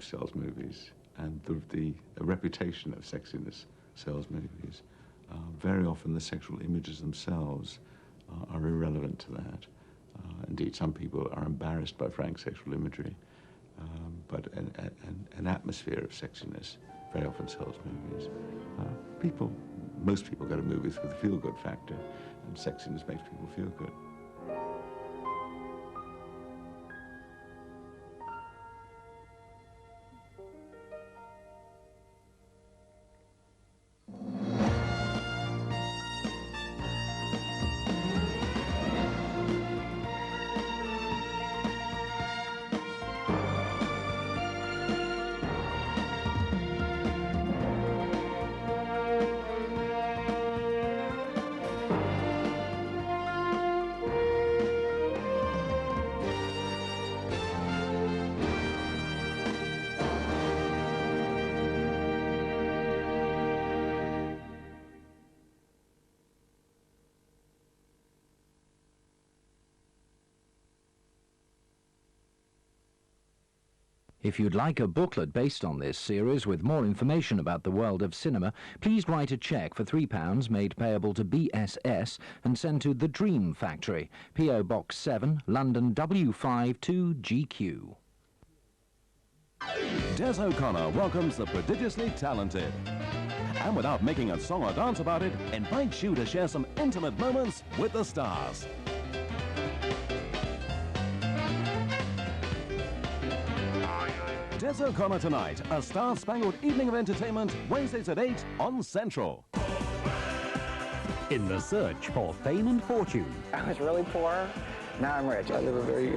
sells movies, and the reputation of sexiness sells movies. Very often the sexual images themselves are irrelevant to that. Indeed, some people are embarrassed by frank sexual imagery, but an atmosphere of sexiness very often sells movies. Most people go to movies with a feel-good factor, and sexiness makes people feel good. If you'd like a booklet based on this series with more information about the world of cinema, please write a cheque for £3 made payable to BSS and send to The Dream Factory, P.O. Box 7, London W5 2GQ. Des O'Connor welcomes the prodigiously talented. And without making a song or dance about it, invites you to share some intimate moments with the stars. Des O'Connor Tonight, a star-spangled evening of entertainment, Wednesdays at 8 on Central. In the search for fame and fortune. I was really poor, now I'm rich. I live a very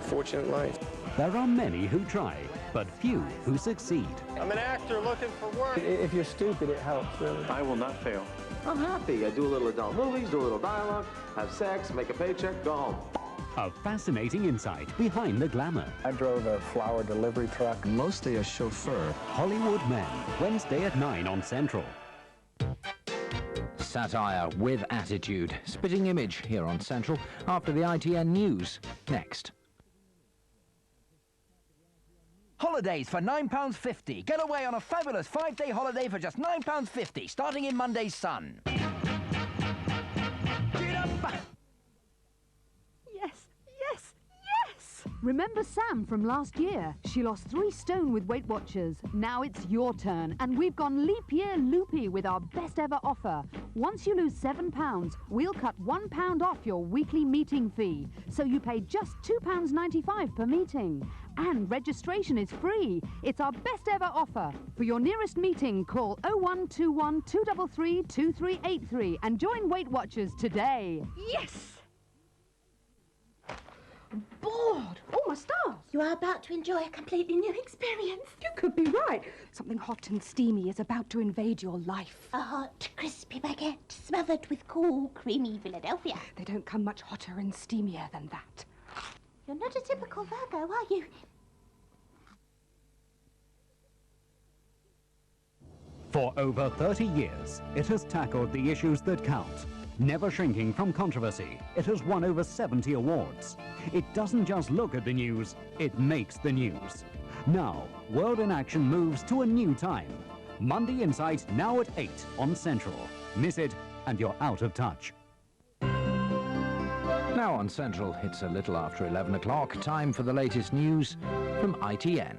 fortunate life. There are many who try, but few who succeed. I'm an actor looking for work. If you're stupid, it helps, really. I will not fail. I'm happy. I do a little adult movies, do a little dialogue, have sex, make a paycheck, go home. A fascinating insight behind the glamour. I drove a flower delivery truck. Mostly a chauffeur. Hollywood Men, Wednesday at 9 on Central. Satire with attitude. Spitting Image here on Central after the ITN News. Next. Holidays for £9.50. Get away on a fabulous 5-day holiday for just £9.50, starting in Monday's Sun. Yes, yes, yes! Remember Sam from last year? She lost 3 stone with Weight Watchers. Now it's your turn, and we've gone leap year loopy with our best ever offer. Once you lose £7, we'll cut £1 off your weekly meeting fee, so you pay just £2.95 per meeting. And registration is free. It's our best ever offer. For your nearest meeting, call 0121 233 2383 and join Weight Watchers today. Yes! Bored. Oh, my stars. You are about to enjoy a completely new experience. You could be right. Something hot and steamy is about to invade your life. A hot, crispy baguette smothered with cool, creamy Philadelphia. They don't come much hotter and steamier than that. You're not a typical Virgo, are you? For over 30 years, it has tackled the issues that count. Never shrinking from controversy, it has won over 70 awards. It doesn't just look at the news, it makes the news. Now, World in Action moves to a new time. Monday Insight now at 8 on Central. Miss it and you're out of touch. Now on Central, it's a little after 11 o'clock. Time for the latest news from ITN.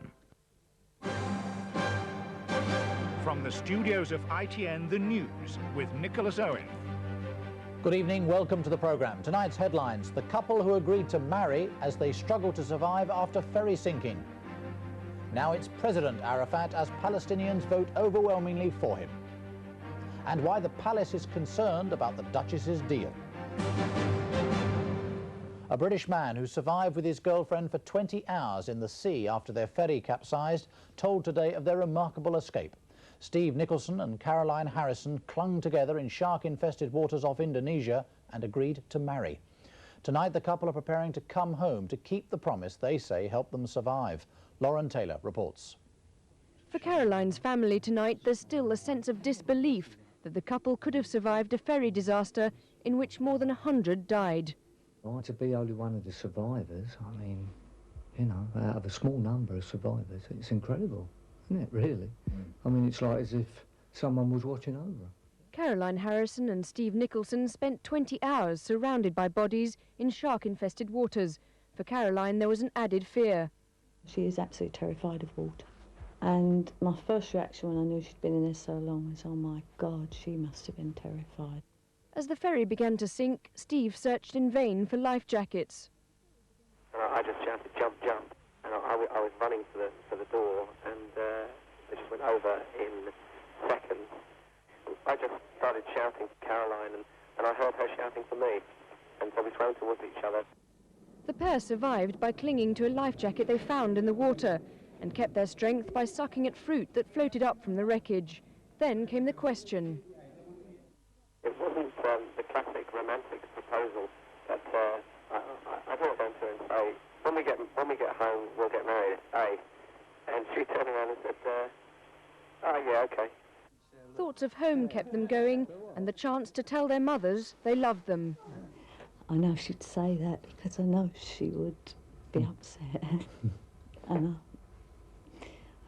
From the studios of ITN, the news with Nicholas Owen. Good evening, welcome to the programme. Tonight's headlines: the couple who agreed to marry as they struggle to survive after ferry sinking. Now it's President Arafat as Palestinians vote overwhelmingly for him. And why the palace is concerned about the Duchess's deal. A British man who survived with his girlfriend for 20 hours in the sea after their ferry capsized told today of their remarkable escape. Steve Nicholson and Caroline Harrison clung together in shark-infested waters off Indonesia and agreed to marry. Tonight, the couple are preparing to come home to keep the promise they say helped them survive. Lauren Taylor reports. For Caroline's family tonight, there's still a sense of disbelief that the couple could have survived a ferry disaster in which more than 100 died. Oh, to be only one of the survivors, I mean, you know, out of a small number of survivors. It's incredible, isn't it, really? I mean, it's like as if someone was watching over. Caroline Harrison and Steve Nicholson spent 20 hours surrounded by bodies in shark-infested waters. For Caroline, there was an added fear. She is absolutely terrified of water. And my first reaction when I knew she'd been in there so long was, oh my God, she must have been terrified. As the ferry began to sink, Steve searched in vain for life jackets. And I just shouted, jump, jump. And I was running for the door, and they just went over in seconds. I just started shouting to Caroline, and I heard her shouting for me. And so we swam towards each other. The pair survived by clinging to a life jacket they found in the water and kept their strength by sucking at fruit that floated up from the wreckage. Then came the question. It wasn't the classic romantic proposal that I walked down to her and say, when we get home, we'll get married, eh? And she turned around and said, oh yeah, okay. Thoughts of home kept them going, and the chance to tell their mothers they loved them. I know she'd say that because I know she would be upset. And I'm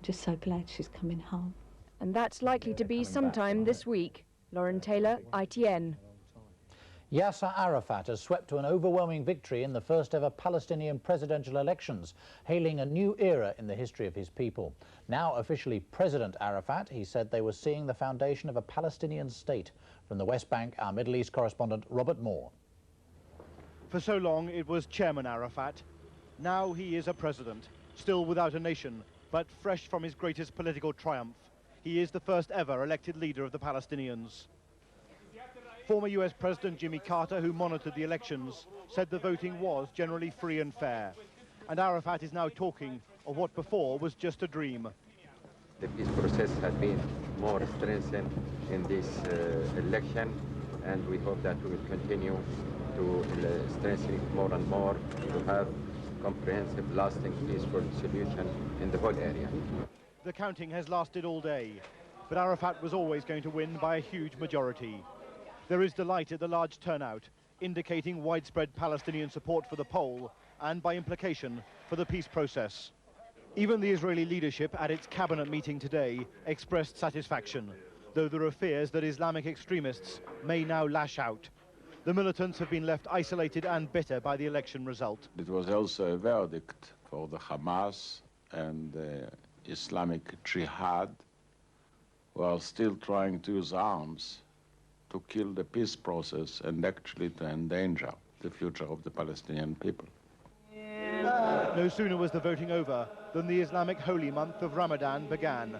just so glad she's coming home. And that's likely to be sometime this week. Lauren Taylor, ITN. Yasser Arafat has swept to an overwhelming victory in the first ever Palestinian presidential elections, hailing a new era in the history of his people. Now officially President Arafat, he said they were seeing the foundation of a Palestinian state. From the West Bank, our Middle East correspondent Robert Moore. For so long it was Chairman Arafat. Now he is a president, still without a nation, but fresh from his greatest political triumph. He is the first ever elected leader of the Palestinians. Former US President Jimmy Carter, who monitored the elections, said the voting was generally free and fair. And Arafat is now talking of what before was just a dream. The peace process has been more strengthened in this election, and we hope that we will continue to strengthen it more and more to have comprehensive, lasting, peaceful solution in the whole area. The counting has lasted all day, but Arafat was always going to win by a huge majority. There is delight at the large turnout, indicating widespread Palestinian support for the poll and, by implication, for the peace process. Even the Israeli leadership at its cabinet meeting today expressed satisfaction, though there are fears that Islamic extremists may now lash out. The militants have been left isolated and bitter by the election result. It was also a verdict for the Hamas and the Islamic Jihad, who are still trying to use arms to kill the peace process and actually to endanger the future of the Palestinian people. No sooner was the voting over than the Islamic holy month of Ramadan began.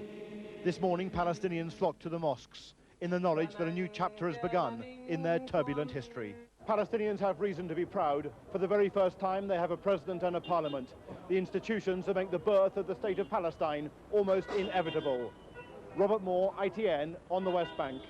This morning, Palestinians flocked to the mosques in the knowledge that a new chapter has begun in their turbulent history. Palestinians have reason to be proud. For the very first time, they have a president and a parliament, the institutions that make the birth of the state of Palestine almost inevitable. Robert Moore, ITN, on the West Bank.